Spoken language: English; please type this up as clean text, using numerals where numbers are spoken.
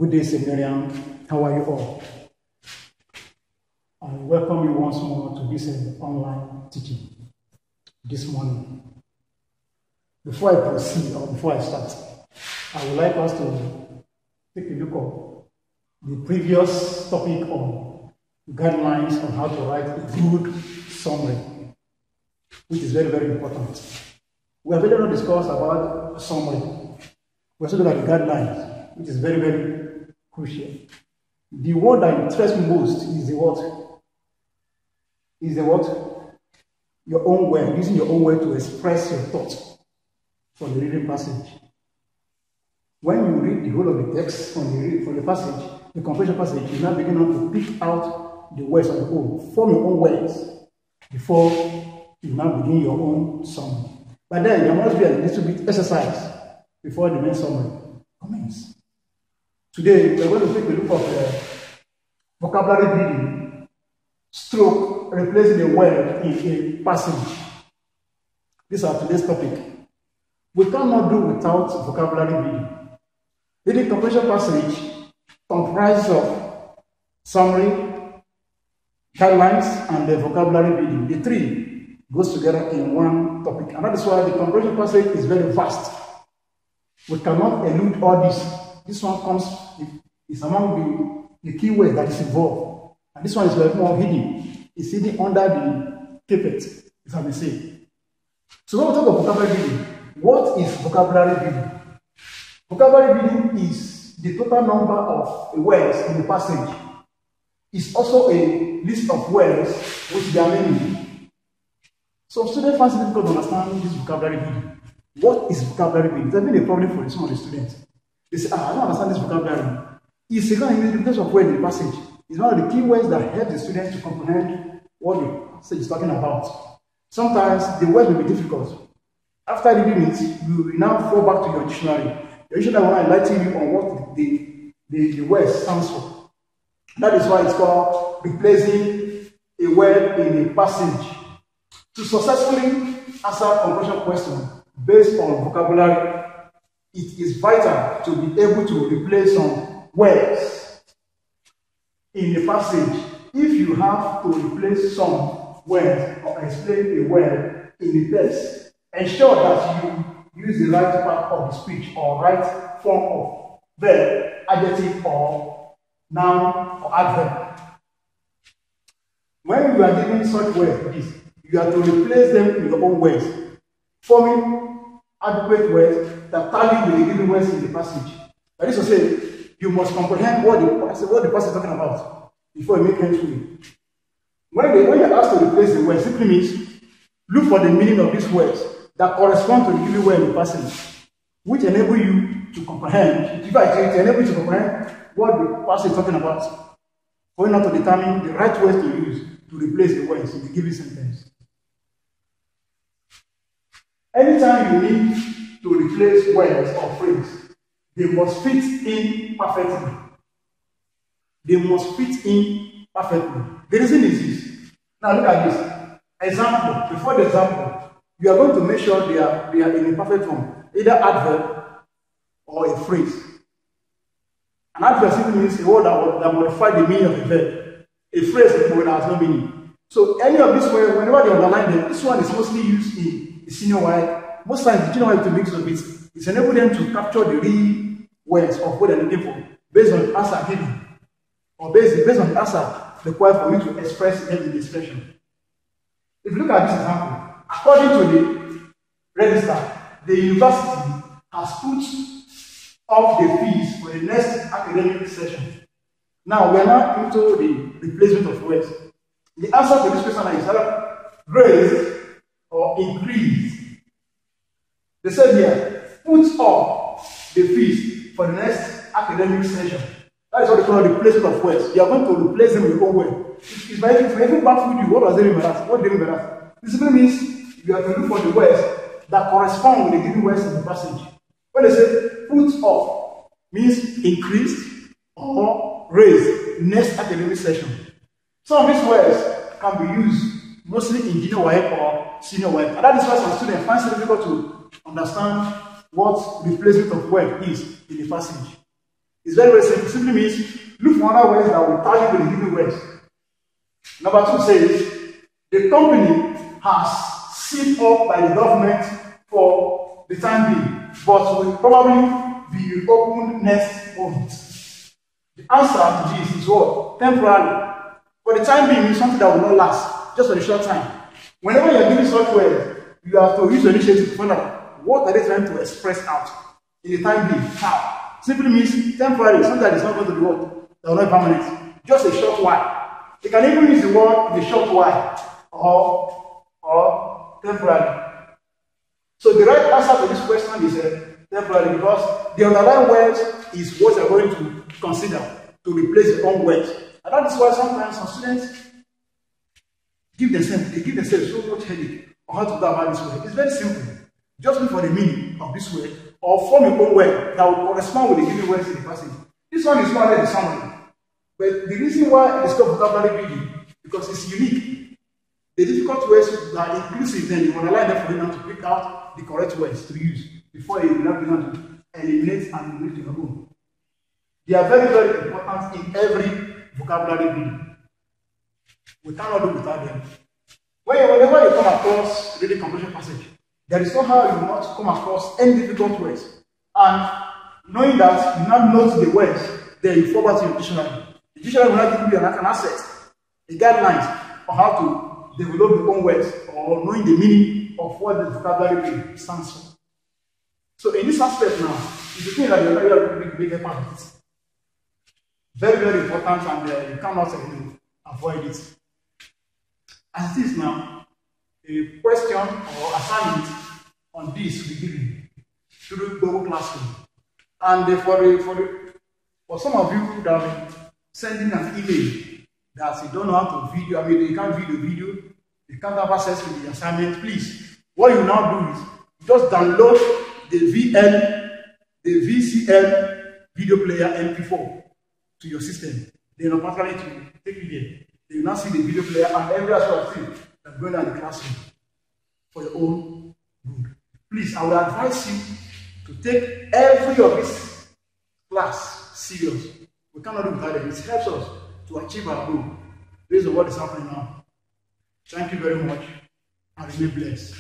Good day, Seminarian. How are you all? I welcome you once more to this online teaching this morning. Before I proceed, or before I start, I would like us to take a look at the previous topic on guidelines on how to write a good summary, which is very, very important. We have already discussed about summary. We also look at the guidelines, which is very, very crucial. The word that interests me most is the what? Is the what? Your own way, using your own way to express your thoughts from the reading passage. When you read the whole of the text from the passage, the comprehension passage, you now begin to pick out the words on your own, form your own words before you now begin your own summary. But then there must be a little bit exercise before the main summary commences. Today, we are going to take a look at vocabulary reading, stroke, replacing a word in a passage. These are today's topic. We cannot do without vocabulary reading. Reading comprehension passage comprises of summary, guidelines, and the vocabulary reading. The three goes together in one topic. And that is why the comprehension passage is very vast. We cannot elude all this. This one comes, is among the key words that is involved. And this one is very more hidden. It's hidden under the carpet, if I may say. So when we talk about vocabulary reading, what is vocabulary reading? Vocabulary reading is the total number of words in the passage. It's also a list of words with their meaning. So students find it difficult to understand this vocabulary reading. What is vocabulary reading? There's been a problem for some of the students. They say, I don't understand this vocabulary. It's a kind of interpretation of words in the passage. It's one of the key words that help the students to comprehend what the passage is talking about. Sometimes the words may be difficult. After reading it, you will now fall back to your dictionary. Your dictionary will enlighten you on what the word stands for. That is why it's called replacing a word in a passage. To successfully answer a comprehension question based on vocabulary, it is vital to be able to replace some words in the passage. If you have to replace some words or explain a word in the text, ensure that you use the right part of the speech or right form of verb, adjective, or noun or adverb. When you are given such words, you have to replace them in your own words, forming adequate words that tally with the given words in the passage. That is to say, you must comprehend what the passage is talking about before you make entry. When you're asked to replace the word, simply means look for the meaning of these words that correspond to the given word in the passage, which enable you to comprehend, to enable you to comprehend what the passage is talking about, for you not to determine the right words to use to replace the words in the given sentence. Anytime you need to replace words or phrases, they must fit in perfectly. They must fit in perfectly. The reason is this. Now look at this. Example. Before the example, you are going to make sure they are in a perfect form, either adverb or a phrase. An adverb simply means a word that modifies the meaning of a verb. A phrase is a word that has no meaning. So any of these words, whenever they underline them, this one is mostly used in the senior Y. Most times the junior Y to mix of it. It's enable them to capture the real words of what they're looking for based on the answer given, or based on the answer required for you to express them in the expression. If you look at this example, according to the register, the university has put up the fees for the next academic session. Now we are now into the replacement of words. The answer to this question is either raised or increased. They said here, put up the fees for the next academic session. That is what they call the replacement of words. You are going to replace them with your own word. If even baffled you, what does it mean by that? What do you mean by that? This simply means you have to look for the words that correspond with the given words in the passage. When they say put up, means increased or raised next academic session. Some of these words can be used mostly in junior Y or senior Y. And that is why some students find it difficult to understand what replacement of word is in the passage. It's very, very simple. It simply means look for other words that will tally with the given words. Number 2 says the company has sealed up by the government for the time being, but will probably be opened next month. The answer to this is what? Temporary. For the time being means something that will not last, just for a short time. Whenever you are giving software, you have to use your initiative to find out what are they trying to express out in the time being. How? Simply means temporary, something that is not going to be what? That will not be permanent. Just a short while. You can even use the word in a short while or temporary. So the right answer to this question is temporary, because the underlying word is what you are going to consider to replace your own word. And that is why sometimes some students give themselves so much headache on how to go about this word. It's very simple. Just look for the meaning of this word or form your own word that will correspond with the given words in the passage. This one is more or less the summary. But the reason why it is called vocabulary building, because it's unique. The difficult words are inclusive, then you underline them for you now to pick out the correct words to use before you now begin to eliminate and eliminate your own. They are very, very important in every vocabulary building. We cannot do without them. Whenever you come across reading comprehension passage, there is no how you must come across any difficult words. And knowing that, you now note the words, then you forward to your dictionary. The dictionary will not give you an asset, a guidelines on how to develop your own words or knowing the meaning of what the vocabulary stands for. So in this aspect now, it's the thing that you're going to be a part of it. Very, very important, and you cannot avoid it. As it is now, a question or assignment on this will be given through Google Classroom. And for some of you that are sending an email that you don't know how to video, you can't video, you can't have access to the assignment, please, what you now do is just download the VCL video player MP4 to your system. Then automatically to take it there. You now see the video player and every aspect of thing that's going on in the classroom for your own good. Please, I would advise you to take every of this class serious. We cannot do without it. It helps us to achieve our goal based on what is happening now. Thank you very much and remain blessed.